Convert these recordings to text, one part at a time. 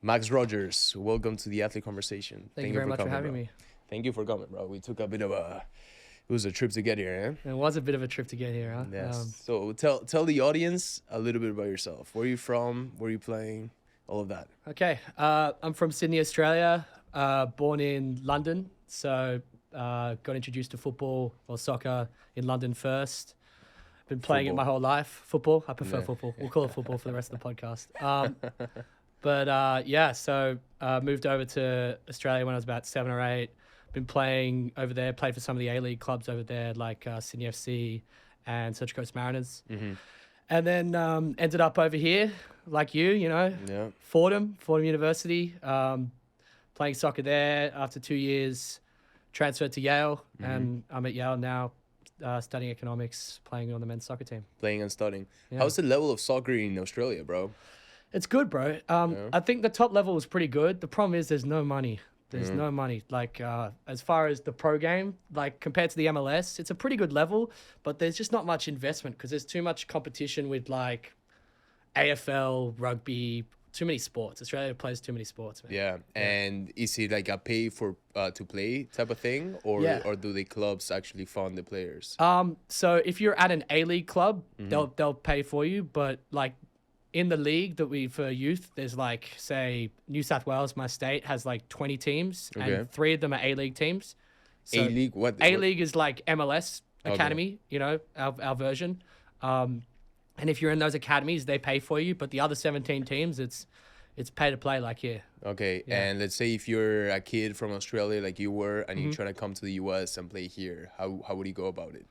Max Rogers, welcome to the Athlete Conversation. Thank you very much for coming, having bro. me. Thank you for coming, bro. We took a bit of it was a trip to get here, It was a bit of a trip to get here, huh? eh? Yes. So tell the audience a little bit about yourself. Where are you from? Where are you playing? All of that. Okay. I'm from Sydney, Australia. Born in London, so got introduced to football or soccer in London first. Been playing it my whole life. Football. I prefer football. We'll call it football for the rest of the podcast. So moved over to Australia when I was about 7 or 8. Been playing over there, played for some of the A-League clubs over there, like Sydney FC and Central Coast Mariners. Mm-hmm. And then ended up over here, like Fordham University, playing soccer there. After 2 years, transferred to Yale, and I'm at Yale now, studying economics, playing on the men's soccer team. Playing and studying. Yeah. How's the level of soccer in Australia, bro? It's good, bro. I think the top level is pretty good. The problem is there's no money. There's no money. Like, as far as the pro game, like compared to the MLS, it's a pretty good level, but there's just not much investment because there's too much competition with like AFL, rugby, too many sports. Australia plays too many sports, man. Yeah. And is it like a pay for to play type of thing, or do the clubs actually fund the players? So if you're at an A-League club, they'll pay for you, but like in the league that we for youth, there's like, say, New South Wales, my state, has like 20 teams, and 3 of them are A-League teams. So A-League, what? A-League is like MLS Academy, our version. And if you're in those academies, they pay for you. But the other 17 teams, it's pay to play like here. Okay, and let's say if you're a kid from Australia like you were, and you're trying to come to the US and play here, how would you go about it?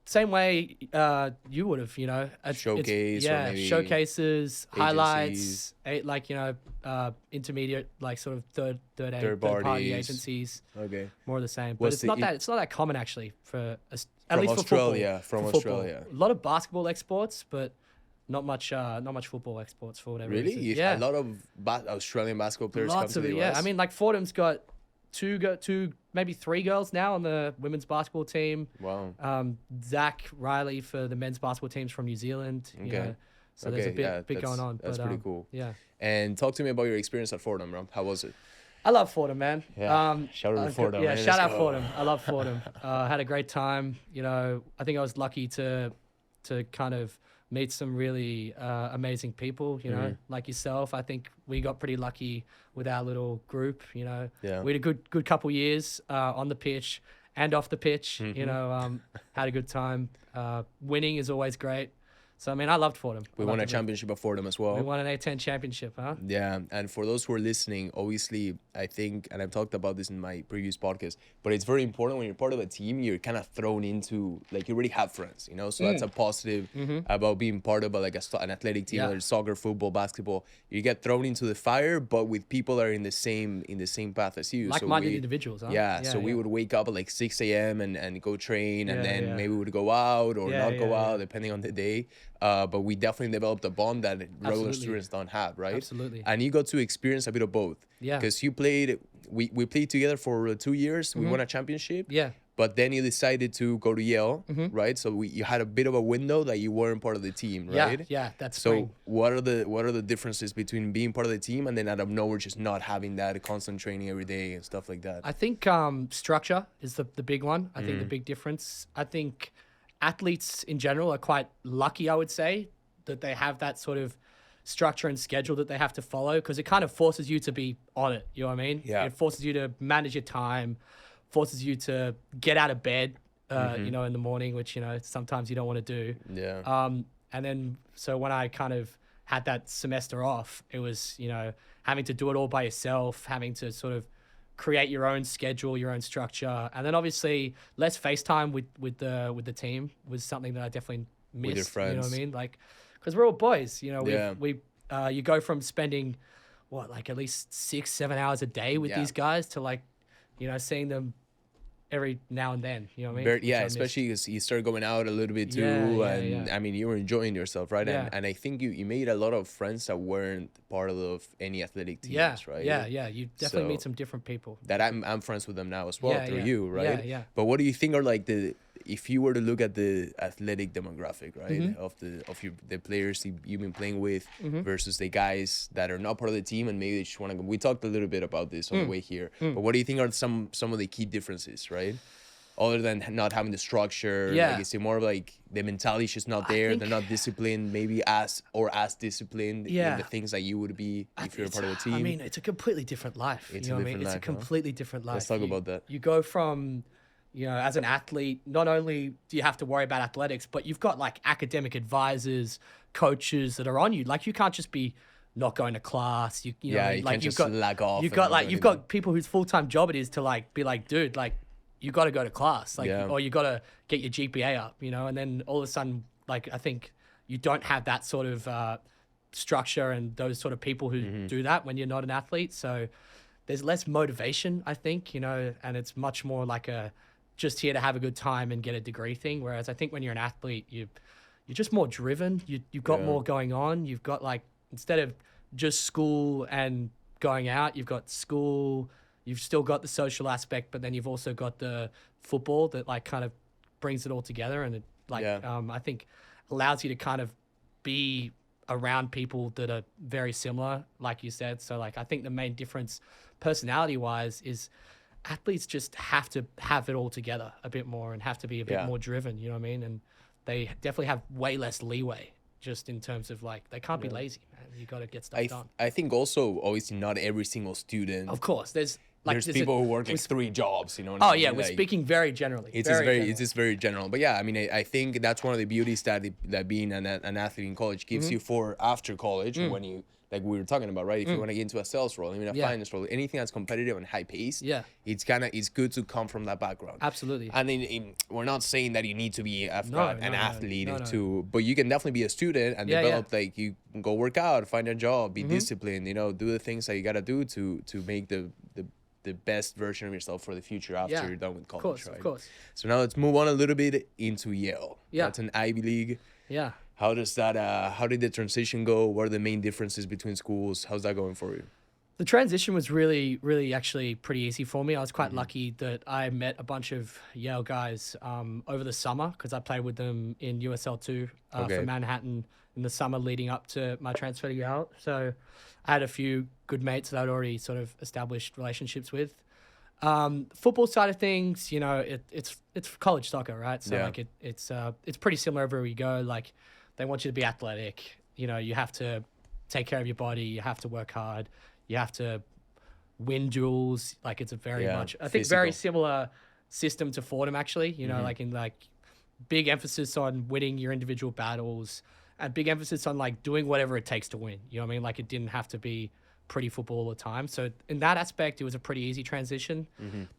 Same way you would have, Showcase, or maybe showcases, agencies. highlights, intermediate, like sort of third party agencies. Okay, more of the same. But What's it's the not that common actually for at from least Australia, for football. from Australia. A lot of basketball exports, but not much football exports for whatever Really? reason. A lot of Australian basketball players Lots come of to it. the US. Yeah, I mean, like Fordham's got two, maybe 3 girls now on the women's basketball team. Wow. Zach Riley for the men's basketball teams from New Zealand. You know, so there's a bit going on. That's pretty cool. Yeah. And talk to me about your experience at Fordham, bro. How was it? I love Fordham, man. Yeah. Shout out to Fordham. Yeah, man. shout Let's out go. Fordham. I love Fordham. Had a great time. I think I was lucky to kind of meet some really amazing people, like yourself. I think we got pretty lucky with our little group, Yeah. We had a good couple years on the pitch and off the pitch, had a good time. Winning is always great. So, I mean, I loved Fordham. We won a championship at Fordham as well. We won an A10 championship, huh? Yeah, and for those who are listening, obviously, I think, and I've talked about this in my previous podcast, but it's very important when you're part of a team, you're kind of thrown into, like, you already have friends, So that's a positive about being part of an athletic team, whether it's soccer, football, basketball. You get thrown into the fire, but with people that are in the same path as you. Like-minded individuals, huh? Yeah, so we would wake up at like 6 a.m. and go train, and then maybe we would go out or not go out, depending on the day. But we definitely developed a bond that regular students don't have, right? Absolutely. And you got to experience a bit of both. Yeah. Because you played, we played together for 2 years. We won a championship. Yeah. But then you decided to go to Yale, right? So you had a bit of a window that you weren't part of the team, right? Yeah, that's so. spring. What are the differences between being part of the team and then out of nowhere just not having that constant training every day and stuff like that? I think structure is the big one. I think the big difference. I think athletes in general are quite lucky, I would say, that they have that sort of structure and schedule that they have to follow, because it kind of forces you to be on it. You know what I mean? Yeah. It forces you to manage your time, forces you to get out of bed, in the morning, which, sometimes you don't want to do. Yeah. And then, so when I kind of had that semester off, it was, having to do it all by yourself, having to sort of create your own schedule, your own structure. And then obviously less FaceTime with the team was something that I definitely missed. With your friends. You know what I mean? Like, because we're all boys, Yeah. you go from spending at least 6-7 hours a day with these guys to seeing them every now and then, you know what I mean? Very, yeah, especially because you start going out a little bit too, I mean, you were enjoying yourself, right? Yeah. And I think you made a lot of friends that weren't part of any athletic teams, right? Yeah. You definitely So- meet some different people. That I'm friends with them now as well through you, right? Yeah. But what do you think are like if you were to look at the athletic demographic, right, Mm-hmm. the players you've been playing with versus the guys that are not part of the team and maybe they just want to, we talked a little bit about this on the way here, but what do you think are some of the key differences, right? Other than not having the structure, Yeah. like, is it more like the mentality is just not there? They're not disciplined, maybe as disciplined in the things that you would be if you're a part of a team. I mean, it's a completely different life. It's you know a what I mean? different It's a life, huh? completely different life. Let's talk about that. You go from, as an athlete, not only do you have to worry about athletics, but you've got like academic advisors, coaches that are on you. Like you can't just be not going to class. You know, you like can't you've just got lag off. You've got people whose full-time job it is to like be like, dude, like you got to go to class, like, or you got to get your GPA up, and then all of a sudden, like, I think you don't have that sort of structure and those sort of people who do that when you're not an athlete. So there's less motivation, I think, and it's much more like a just here to have a good time and get a degree thing. Whereas I think when you're an athlete, you're just more driven. You've got more going on. You've got like, instead of just school and going out, you've got school. You've still got the social aspect, but then you've also got the football that like kind of brings it all together, and it like I think allows you to kind of be around people that are very similar, like you said. So like I think the main difference, personality-wise, is athletes just have to have it all together a bit more and have to be a bit more driven. You know what I mean? And they definitely have way less leeway. Just in terms of like, they can't be lazy, man. You got to get stuff done. I think also, obviously, not every single student. Of course, there's people who work like 3 jobs, you know. Oh yeah, we're speaking very generally. It's just very general. But yeah, I mean, I think that's one of the beauties that being an athlete in college gives you for after college, when you, like we were talking about, right? If you want to get into a sales role, even a finance role, anything that's competitive and high pace, it's good to come from that background. Absolutely. And we're not saying that you need to be an athlete but you can definitely be a student and develop, like, you go work out, find a job, be disciplined, do the things that you got to do to make the best version of yourself for the future after you're done with college, right? Of course. So now let's move on a little bit into Yale. Yeah. That's an Ivy League. Yeah. How does that? How did the transition go? What are the main differences between schools? How's that going for you? The transition was really, really actually pretty easy for me. I was quite lucky that I met a bunch of Yale guys over the summer because I played with them in USL2 for Manhattan in the summer leading up to my transfer to Yale. So I had a few good mates that I'd already sort of established relationships with. Football side of things, it's college soccer, right? So like it's pretty similar everywhere you go. Like they want you to be athletic. You have to take care of your body. You have to work hard. You have to win duels. Like it's a very much, I think, very similar system to Fordham actually. Like in like big emphasis on winning your individual battles and big emphasis on like doing whatever it takes to win. You know what I mean? Like it didn't have to be pretty football all the time. So in that aspect, it was a pretty easy transition.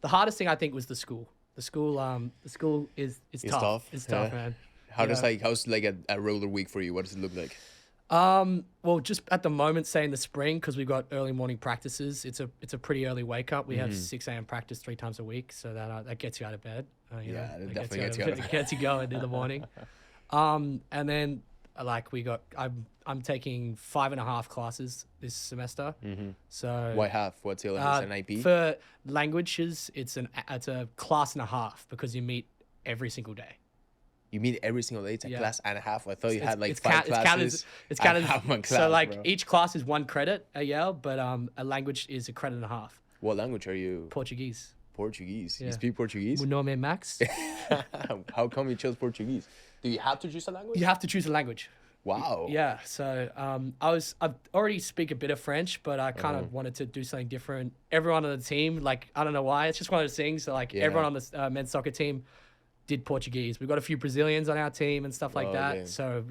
The hardest thing I think was the school. The school is tough. It's tough, man. How's like a roller week for you? What does it look like? Well, just at the moment, say in the spring, because we've got early morning practices. It's a pretty early wake up. We have 6 a.m. practice 3 times a week, so that gets you out of bed. That definitely gets you out of bed. It gets you going in the morning. And then like I'm taking 5.5 classes this semester. So why half? What's your an IP? For languages, it's a class and a half because you meet every single day. You meet every single day. It's a class and a half. I thought you had like 5 classes. It's counted. Class, so like bro. Each class is 1 credit at Yale, but a language is a credit and a half. What language are you? Portuguese. Portuguese. You speak Portuguese? Meu nome é Max. How come you chose Portuguese? Do you have to choose a language? You have to choose a language. Wow. Yeah. So I already speak a bit of French, but I kind of wanted to do something different. Everyone on the team, like I don't know why, it's just one of those things. So like everyone on the men's soccer team did Portuguese. We've got a few Brazilians on our team and stuff like that. Damn. So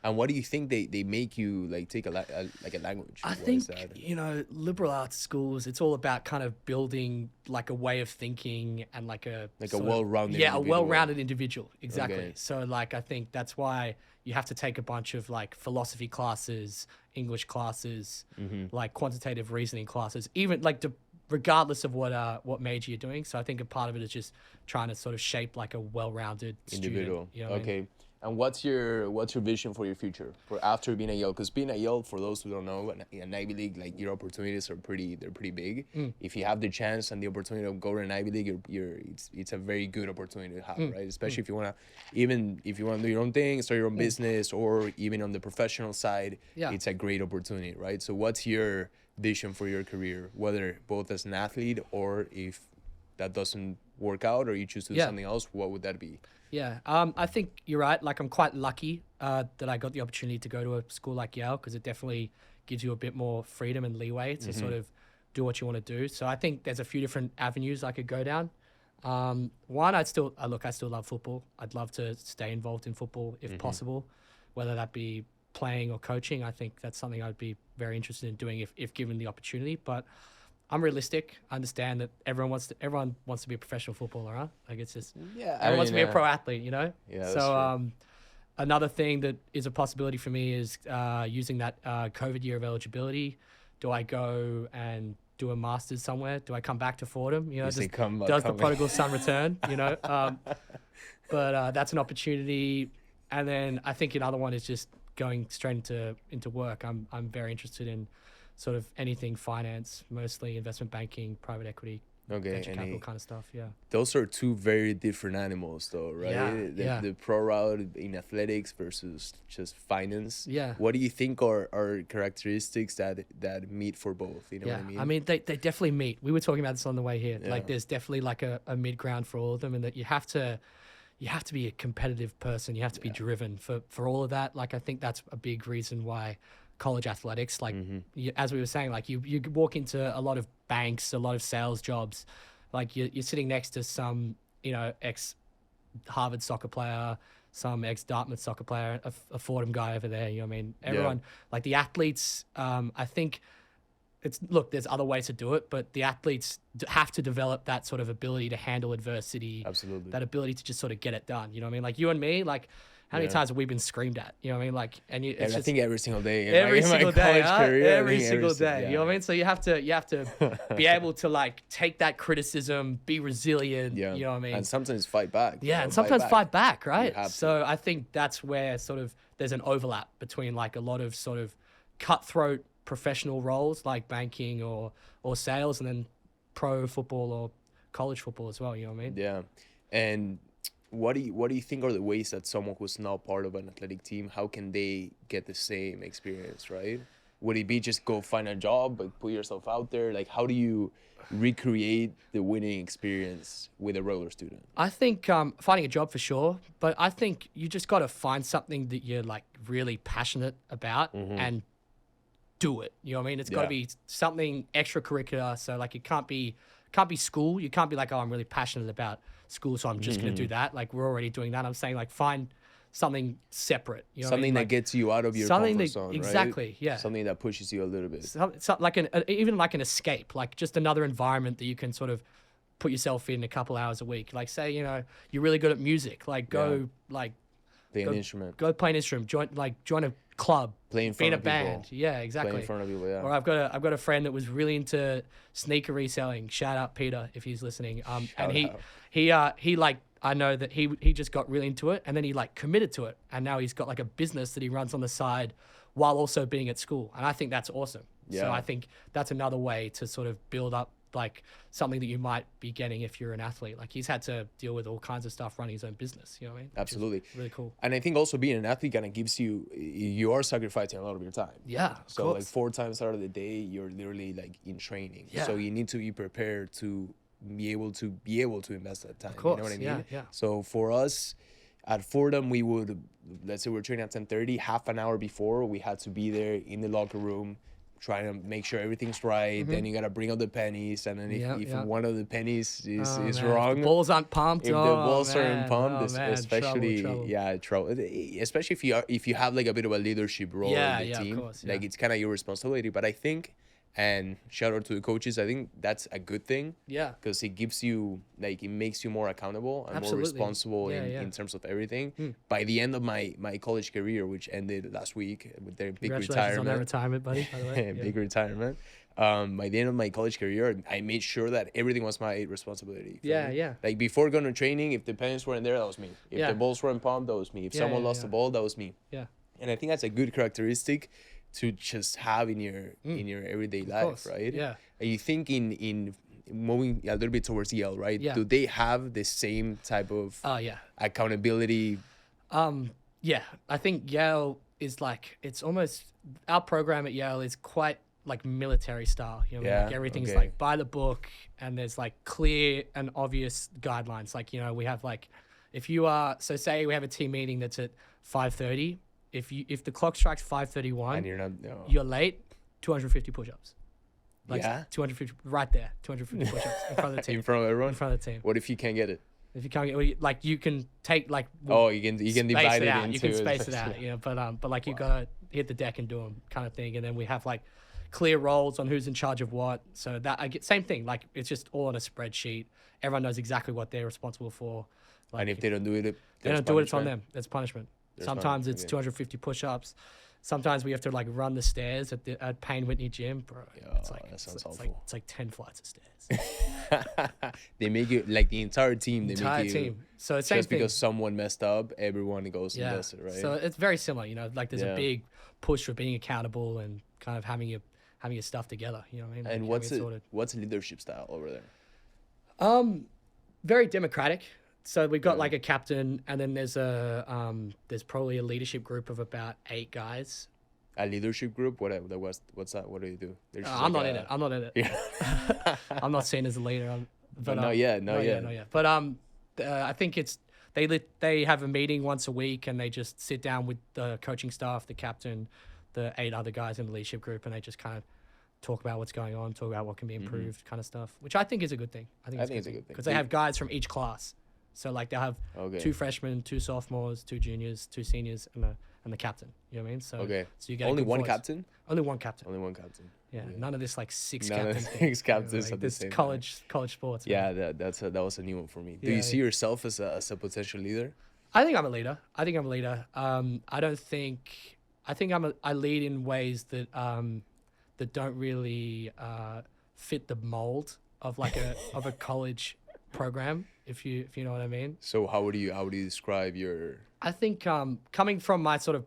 And what do you think they make you like take a language? I think liberal arts schools. It's all about kind of building like a way of thinking and like a well-rounded a well-rounded individual. Exactly. Okay. So like I think that's why you have to take a bunch of like philosophy classes, English classes, like quantitative reasoning classes, even like regardless of what major you're doing. So I think a part of it is just trying to sort of shape like a well-rounded individual. Student, you know what I mean? And what's your vision for your future for after being at Yale? Because being at Yale, for those who don't know, an Ivy League, like your opportunities are pretty big. If you have the chance and the opportunity to go to an Ivy League, it's a very good opportunity to have, right? Especially if you wanna, even if you wanna do your own thing, start your own business, or even on the professional side, it's a great opportunity, right? So what's your vision for your career, whether both as an athlete or if that doesn't work out or you choose to do something else, what would that be? Yeah, I think you're right. Like, I'm quite lucky that I got the opportunity to go to a school like Yale, because it definitely gives you a bit more freedom and leeway to sort of do what you want to do. So I think there's a few different avenues I could go down. One, I still love football. I'd love to stay involved in football if possible, whether that be playing or coaching. I think that's something I'd be very interested in doing if given the opportunity. But I'm realistic. I understand that everyone wants to be a professional footballer, huh? Like, it's just everyone wants to be a pro athlete, you know? Yeah, so another thing that is a possibility for me is using that COVID year of eligibility. Do I go and do a master's somewhere? Do I come back to Fordham? You know, does the prodigal son return? You know, but that's an opportunity. And then I think another one is just going straight into work. I'm very interested in sort of anything finance, mostly investment banking, private equity, venture capital kind of stuff. Yeah. Those are two very different animals though, right? The pro route in athletics versus just finance. Yeah. What do you think are characteristics that meet for both? You know what I mean? I mean, they definitely meet. We were talking about this on the way here. Like, there's definitely like a mid ground for all of them, and that you have to be a competitive person. You have to be driven for all of that. Like, I think that's a big reason why college athletics, like as we were saying, like you walk into a lot of banks, a lot of sales jobs, like you're sitting next to some, you know, ex Harvard soccer player, some ex Dartmouth soccer player, a Fordham guy over there. You know what I mean? Everyone, like the athletes, I think there's other ways to do it, but the athletes have to develop that sort of ability to handle adversity. Absolutely. That ability to just sort of get it done. You know what I mean? Like you and me, like, how many times have we been screamed at? You know what I mean? Like, and I think every single day. Every single day. Every single day. Yeah. You know what I mean? So you have to be able to like take that criticism, be resilient. Yeah. You know what I mean? And sometimes fight back. Yeah, and sometimes fight back, right? So I think that's where sort of there's an overlap between like a lot of sort of cutthroat professional roles like banking or sales, and then pro football or college football as well. You know what I mean? Yeah. And what do you think are the ways that someone who's not part of an athletic team, how can they get the same experience, right? Would it be just go find a job, but put yourself out there? Like, how do you recreate the winning experience with a regular student? I think finding a job for sure, but I think you just got to find something that you're like really passionate about and do it. You know what I mean? It's got to be something extracurricular. So like it can't be school. You can't be like, oh, I'm really passionate about school, so I'm just going to do that. Like, we're already doing that. I'm saying like find something separate. You know something what I mean? that gets you out of your comfort zone, right? Exactly, yeah. Something that pushes you a little bit. Like even like an escape, like just another environment that you can sort of put yourself in a couple hours a week. Like, say, you know, you're really good at music, like go like play an instrument. Go play an instrument. Join a club. Play in front of people. Band. Yeah, exactly. Play in front of people. Yeah. Or I've got a friend that was really into sneaker reselling. Shout out Peter if he's listening. And he like, I know that he just got really into it, and then he like committed to it, and now he's got like a business that he runs on the side while also being at school, and I think that's awesome. Yeah. So I think that's another way to sort of build up like something that you might be getting if you're an athlete. Like, he's had to deal with all kinds of stuff running his own business, you know what I mean? Absolutely. Really cool. And I think also being an athlete kind of gives you are sacrificing a lot of your time. Yeah. So like 4 times out of the day, you're literally like in training. Yeah. So you need to be prepared to be able to invest that time. Of course. You know what I mean? Yeah. So for us at Fordham, we would, let's say we're training at 10:30, half an hour before, we had to be there in the locker room, trying to make sure everything's right. Then you gotta bring up the pennies, and then if one of the pennies is wrong, if the balls aren't pumped. If the balls aren't pumped, especially trouble. Especially if you have like a bit of a leadership role in the team, of course, like it's kind of your responsibility. But I think And shout out to the coaches. I think that's a good thing. Yeah. Because it gives you, like, it makes you more accountable and more responsible in terms of everything. By the end of my college career, which ended last week with their big retirement. On that retirement, buddy, by the way. Big retirement. By the end of my college career, I made sure that everything was my responsibility. Yeah. Like, before going to training, if the pens weren't there, that was me. If the balls weren't pumped, that was me. If someone lost the ball, that was me. Yeah. And I think that's a good characteristic to just have in your everyday life, right? Yeah. And you think in moving a little bit towards Yale, right? Yeah. Do they have the same type of accountability? Yeah, I think Yale is like, it's almost, our program at Yale is quite like military style, you know, like everything's like by the book, and there's like clear and obvious guidelines. Like, you know, we have like, if you are, so say we have a team meeting that's at 5:30. If the clock strikes 5:31 And you're late, 250 push-ups. Like 250 right there, 250 push-ups in front of the team. In front of everyone? In front of the team. What if you can't get it? If you can't get, like, you can take like. You can divide it into. You can space it out, you know. But like you gotta hit the deck and do them, kind of thing. And then we have like clear roles on who's in charge of what. So that I get same thing. Like, it's just all on a spreadsheet. Everyone knows exactly what they're responsible for. Like, and if they don't do it, it's on them. It's punishment. Sometimes it's 250 push-ups. Sometimes we have to like run the stairs at Payne Whitney Gym, bro. It's like, that sounds awful. It's like 10 flights of stairs. They make it like the entire team. So it's same just thing. Because someone messed up, everyone goes and does it, right? So it's very similar, you know. Like, there's a big push for being accountable and kind of having your stuff together. You know what I mean? And like, what's leadership style over there? Very democratic. So we've got like a captain, and then there's probably a leadership group of about 8 guys. A leadership group? What's that? What do you do? I'm not in it. Yeah. I'm not seen as a leader. But not yet. But I think it's they have a meeting once a week, and they just sit down with the coaching staff, the captain, the 8 other guys in the leadership group, and they just kind of talk about what's going on, talk about what can be improved, kind of stuff, which I think is a good thing. I think it's a good thing because they have guys from each class. So like they'll have 2 freshmen, 2 sophomores, 2 juniors, 2 seniors, and the captain. You know what I mean? So so you get only one captain. Only one captain. Only one captain. Yeah, none of this like 6 None captains. Of 6 captains like at the this same college sports. Yeah, that was a new one for me. Do you see yourself as a potential leader? I think I'm a leader. I think I lead in ways that that don't really fit the mold of like a college program, if you know what I mean. So how would you describe your? I think coming from my sort of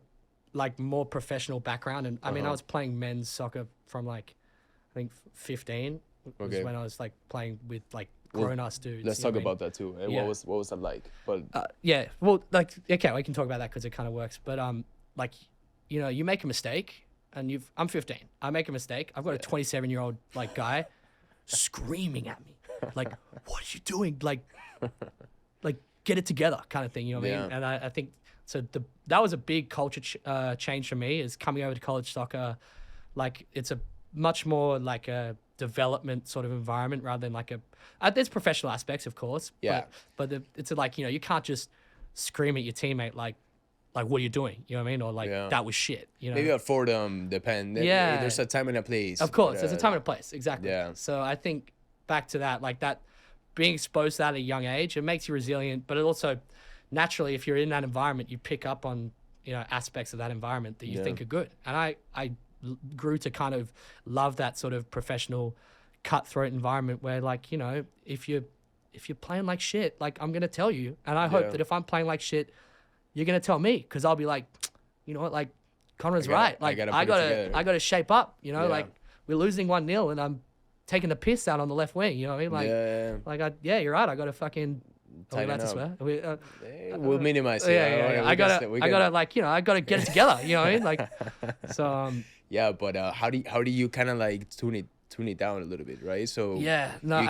like more professional background, and I mean I was playing men's soccer from like I think 15 was when I was like playing with like grown ass dudes. Let's talk about that too. What was that like? But well, like okay, we can talk about that because it kind of works. But like, you know, you make a mistake, and I'm 15. I make a mistake. I've got a 27-year-old like guy screaming at me. Like, what are you doing? Like get it together, kind of thing. You know what I mean? And I think so. That was a big culture change for me. Is coming over to college soccer. Like, it's a much more like a development sort of environment rather than like there's professional aspects, of course. Yeah. But it's like, you know, you can't just scream at your teammate like what are you doing? You know what I mean? Or like that was shit. You know. Maybe at Fordham depend. Yeah. There's a time and a place. Of course, there's a time and a place. Exactly. Yeah. So I think back to that, like that, being exposed to that at a young age, it makes you resilient, but it also naturally, if you're in that environment, you pick up on, you know, aspects of that environment that you think are good. And I grew to kind of love that sort of professional cutthroat environment where, like, you know, if you're playing like shit, like, I'm going to tell you. And I hope that if I'm playing like shit, you're going to tell me, because I'll be like, you know what, like, Conrad's right. Like, I got to shape up, you know, like, we're losing 1-0 and I'm taking the piss out on the left wing, you know what I mean? Like, you're right. I got to fucking tighten up. We'll minimize it. I gotta like, you know, I gotta get it together. You know what I mean? Like, so. Yeah, but how do you kind of like tune it down a little bit, right? So you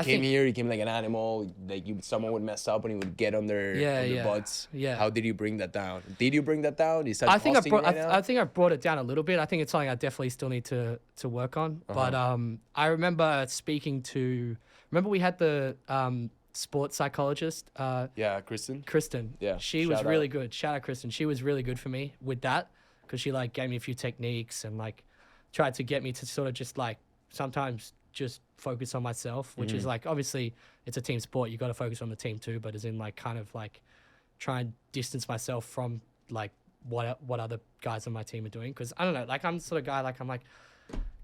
came like an animal. Like someone would mess up and he would get on their butts. Yeah. How did you bring that down? Did you bring that down? Is that I think I brought it down a little bit. I think it's something I definitely still need to work on. But I remember speaking to. Remember we had the sports psychologist. Kristen. Yeah. She was really good. Shout out Kristen. She was really good for me with that, because she like gave me a few techniques and like tried to get me to sort of just like sometimes just focus on myself, which is like, obviously it's a team sport. You got to focus on the team too, but as in like kind of like try and distance myself from like what other guys on my team are doing. Cause I don't know, like I'm the sort of guy, like I'm like,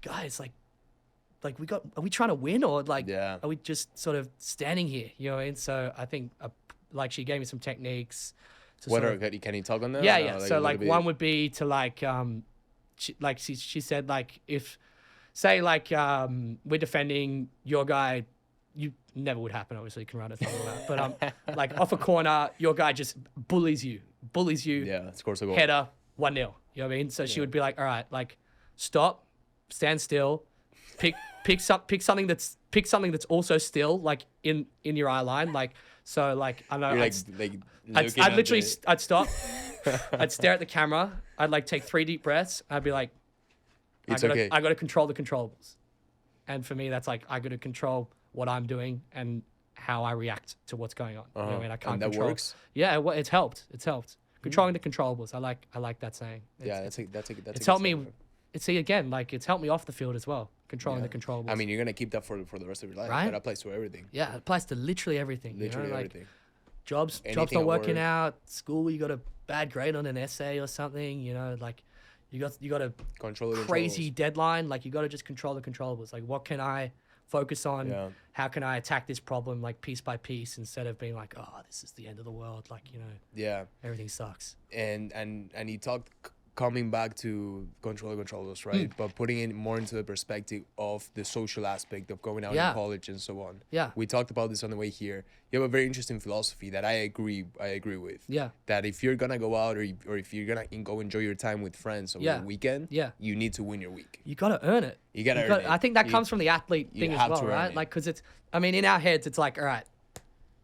guys, like are we trying to win or like, are we just sort of standing here? You know what I mean? So I think like she gave me some techniques. Can you talk on that? Yeah, yeah. So like one would be to like, she said like if say like we're defending your guy, you never would happen. Obviously, you can run it something like that. But like off a corner, your guy just bullies you. Yeah, scores a goal. Header 1-0. You know what I mean? So she would be like, all right, like stop, stand still, pick something that's also still like in your eye line, like so like I know I'd stop, I'd stare at the camera, I'd like take 3 deep breaths, I'd be like, I gotta control the controllables, and for me that's like I gotta control what I'm doing and how I react to what's going on. You know what I mean? I can't and control. That works. Yeah, it's helped. Controlling the controllables. I like that saying. It's helped me. See again, like it's helped me off the field as well. Controlling the controllables. I mean, you're gonna keep that for the rest of your life. Right? That applies to everything. Yeah, it applies to literally everything. Literally everything. Like, jobs not working out. School, you got a bad grade on an essay or something. You know, like you got a crazy deadline. Like you got to just control the controllables. Like what can I focus on? Yeah. How can I attack this problem like piece by piece instead of being like, oh, this is the end of the world. Like, you know, everything sucks. And he talked coming back to control the controllables, right? But putting it more into the perspective of the social aspect of going out in college and so on. Yeah. We talked about this on the way here. You have a very interesting philosophy that I agree with. Yeah. That if you're gonna go out or if you're gonna go enjoy your time with friends over the weekend, you need to win your week. You gotta earn it. You gotta earn it. I think that comes from the athlete thing as well, right? Like, cause I mean, in our heads, it's like, all right,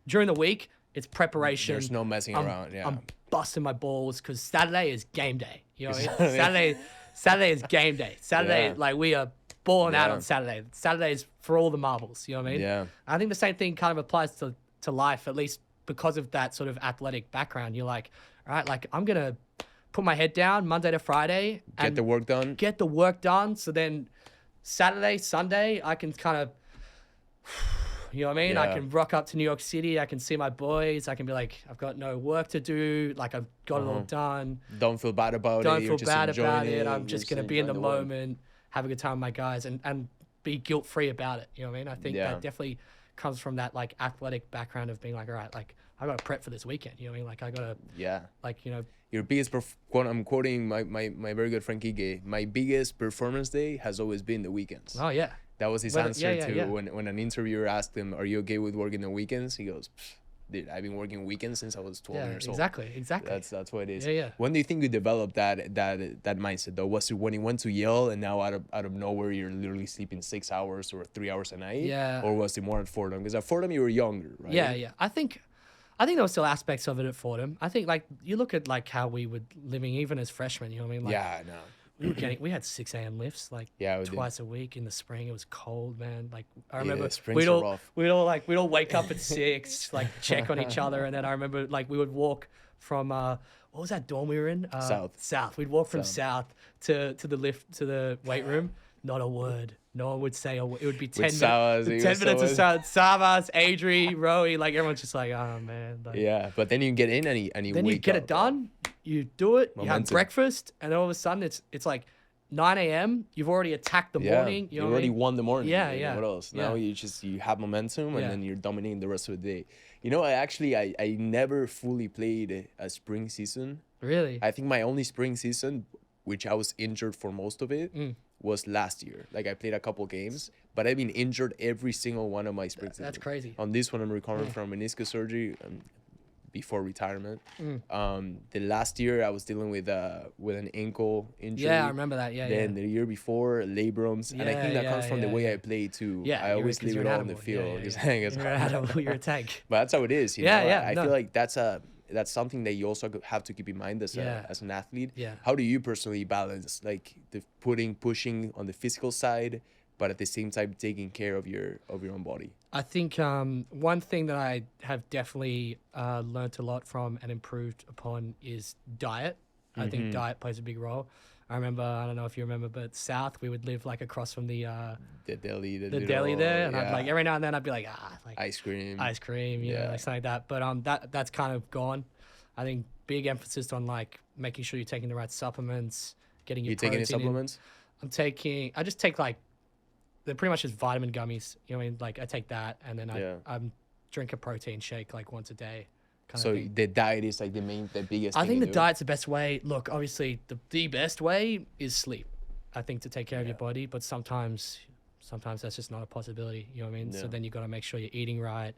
during the week, it's preparation. There's no messing around. Yeah. I'm busting my balls because Saturday is game day. You know what I mean? Saturday is game day. Saturday, like we are balling out on Saturday. Saturday is for all the marbles. You know what I mean? Yeah. I think the same thing kind of applies to life, at least because of that sort of athletic background. You're like, all right, like I'm gonna put my head down Monday to Friday and get the work done. So then Saturday, Sunday, I can kind of. You know what I mean? Yeah. I can rock up to New York City. I can see my boys. I can be like, I've got no work to do. Like, I've got it all done. Don't feel bad about it. Don't feel bad about it. I'm just going to be in the moment, have a good time with my guys, and be guilt-free about it. You know what I mean? I think that definitely comes from that, like, athletic background of being like, all right, like, I got to prep for this weekend. You know what I mean? Like, I got to, like, you know. Your biggest, I'm quoting my very good friend Kike, my biggest performance day has always been the weekends. Oh, yeah. That was his answer to when an interviewer asked him, "Are you okay with working the weekends?" He goes, "Dude, I've been working weekends since I was 12 years old." Exactly. That's what it is. Yeah. When do you think you developed that mindset though? Was it when you went to Yale and now out of nowhere you're literally sleeping 6 hours or 3 hours a night? Yeah. Or was it more at Fordham? Because at Fordham you were younger, right? Yeah. I think there were still aspects of it at Fordham. I think like you look at like how we were living even as freshmen. You know what I mean? Like, yeah, no. We had 6 a.m. lifts like twice a week in the spring. It was cold, man. Like I remember we'd all wake up at 6, like check on each other, and then I remember like we would walk from what was that dorm we were in? South. We'd walk from South to the lift to the weight room. Not a word. No one would say a word. It would be 10 minutes. 10 minutes of Savas, Adri, Rowie. Like everyone's just like, oh man. Like, but then you get in and you then you get it done. You do it. Momentum. You have breakfast, and then all of a sudden it's like 9 a.m. You've already attacked the morning. You already won the morning. Yeah. What else? Now you have momentum, and then you're dominating the rest of the day. You know, I never fully played a spring season. Really? I think my only spring season, which I was injured for most of it, was last year. Like I played a couple games, but I've been injured every single one of my spring seasons. That's crazy. On this one, I'm recovering from meniscus surgery before retirement. The last year I was dealing with an ankle injury. Yeah, I remember that. Then the year before, labrums. And I think that comes from the way I play too. Yeah, I always leave it all on the field. You're a tank. But that's how it is. You know? I no. feel like that's something that you also have to keep in mind as an athlete. Yeah. How do you personally balance like the pushing on the physical side, but at the same time taking care of your own body? I think one thing that I have definitely learned a lot from and improved upon is diet. I think diet plays a big role. I remember, I don't know if you remember, but South, we would live like across from the deli, the deli there, and I'd yeah. like every now and then I'd be like like ice cream, you know, like something like that. But that's kind of gone. I think big emphasis on like making sure you're taking the right supplements, getting your You take any protein in. supplements? I just take like, they're pretty much just vitamin gummies. You know what I mean? Like I take that, and then I drink a protein shake like once a day. So the diet is like the biggest I thing think you the do? diet's the best way. Look, obviously the best way is sleep, I think, to take care of your body. But sometimes that's just not a possibility. You know what I mean? Yeah. So then you got to make sure you're eating right,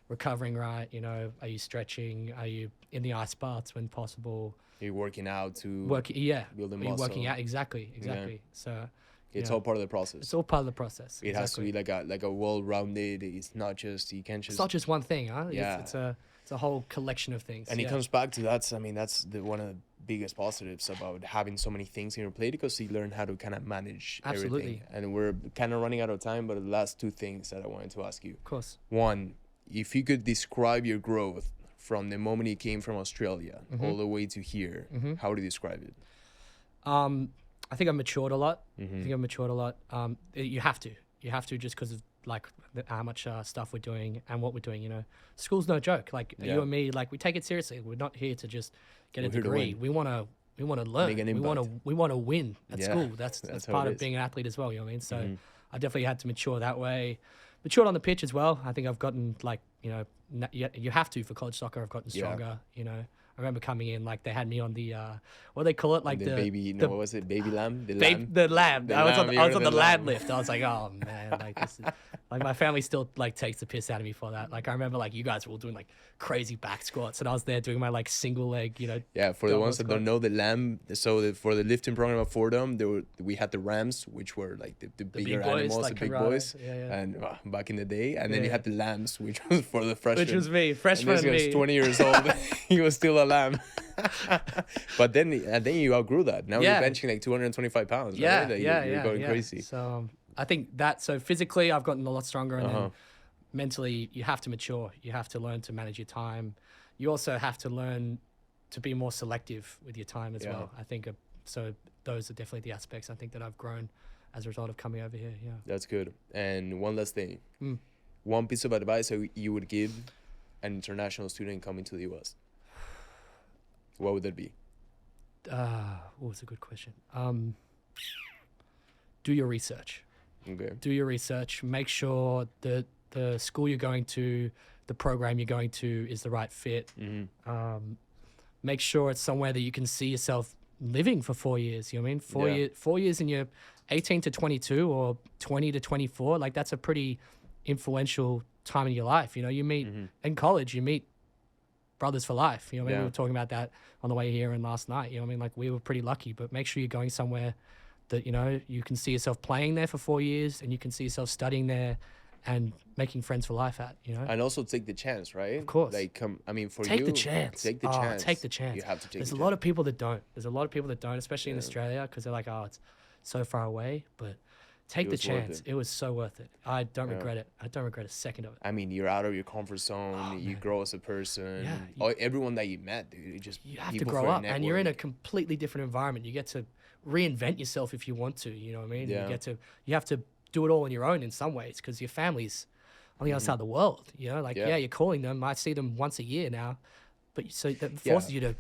recovering right. You know, are you stretching? Are you in the ice baths when possible? You're working out to build a Are you muscle. working out? Exactly. So It's all part of the process. it's all part of the process. It has to be like a well-rounded. It's not just, you can't just. It's not just one thing, huh? Yeah. It's a whole collection of things. And it comes back to that's one of the biggest positives about having so many things in your plate, because you learn how to kind of manage everything. And we're kind of running out of time, but the last two things that I wanted to ask you. Of course. One, if you could describe your growth from the moment you came from Australia all the way to here, how would you describe it? I think I've matured a lot. You have to just because of like how much stuff we're doing and what we're doing. You know, school's no joke. Like you and me, like we take it seriously. We're not here to just get a degree. We want to learn. Make an We want to win at school. That's how part it of is. being an athlete as well. You know what I mean? So I definitely had to mature that way. Matured on the pitch as well. I think I've gotten like, you know, you have to for college soccer. I've gotten stronger. You know, I remember coming in, like they had me on the what do they call it, like the baby. the What was it? Baby lamb. The Babe, lamb. the lamb. The I was lamb, on you're the the lamb lamb. lift. I was like, oh man, like this is, like my family still like takes the piss out of me for that. Like I remember like you guys were all doing like crazy back squats, and I was there doing my like single leg, you know. Yeah, for the double ones that don't squat. know, the lamb. So for the lifting program of Fordham, we had the rams, which were like the bigger big boys, animals, like the big karate. boys, Yeah. and back in the day, and then you Yeah. had the lambs, which was for the freshmen. Which was me, And freshman this guy was me. 20 years old. He was still a lamb. But then you outgrew that. Now Yeah. you're benching like 225 pounds. Yeah, right? Like, yeah, you're going yeah. crazy. So I think that. So physically, I've gotten a lot stronger, and Uh-huh. then mentally, you have to mature. You have to learn to manage your time. You also have to learn to be more selective with your time as well. I think so. Those are definitely the aspects I think that I've grown as a result of coming over here. Yeah. That's good. And one last thing. One piece of advice that you would give an international student coming to the US. What would that be? It's a good question. Do your research. Okay. Do your research. Make sure that the school you're going to, the program you're going to, is the right fit. Make sure it's somewhere that you can see yourself living for 4 years. You know what I mean? 4 years in your 18 to 22 or 20 to 24. Like that's a pretty influential time in your life. You know, you meet in college, you meet brothers for life. You know what I mean? Yeah. We were talking about that on the way here and last night. You know what I mean? Like we were pretty lucky, but make sure you're going somewhere that, you know, you can see yourself playing there for 4 years and you can see yourself studying there and making friends for life at, you know? And also take the chance, right? Of course. Like, for Take you, the chance. Take the Oh, chance. take the chance. You have to take There's the a chance. lot of people that don't. There's a lot of people that don't, especially in Australia, because they're like, oh, it's so far away. But take the was worth chance. it. It was so worth it. I don't regret it. I don't regret a second of it. I mean, you're out of your comfort zone. You grow as a person. Yeah, Everyone that you met, dude, You have to grow up, and you're in a completely different environment. You get to reinvent yourself if you want to. You know what I mean? Yeah. You have to do it all on your own in some ways because your family's on the other side of the world. You know, like you're calling them. I see them once a year now, but so that forces you to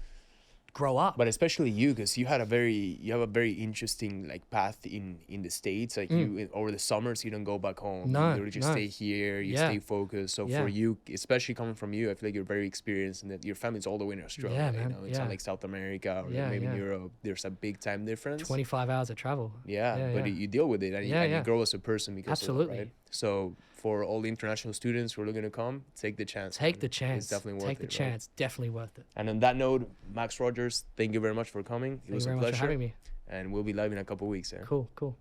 grow up. But especially you, because you have a very interesting like path in the States. Like you over the summers, you don't go back home. No, you just stay here. You stay focused. So for you, especially coming from you, I feel like you're very experienced, and that your family's all the way in Australia. Yeah, You man. know, it's not like South America or maybe Europe. There's a big time difference. 25 hours of travel. But you deal with it, and you grow as a person because Absolutely. of it, right? So for all the international students who are looking to come, take the chance. Take man. the chance. It's definitely worth Take it. the right? chance. Definitely worth it. And on that note, Max Rogers, thank you very much for coming. It Thank was you a very pleasure. much for having me. And we'll be live in a couple of weeks. Yeah? Cool.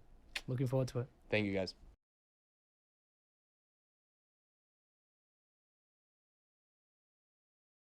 Looking forward to it. Thank you, guys.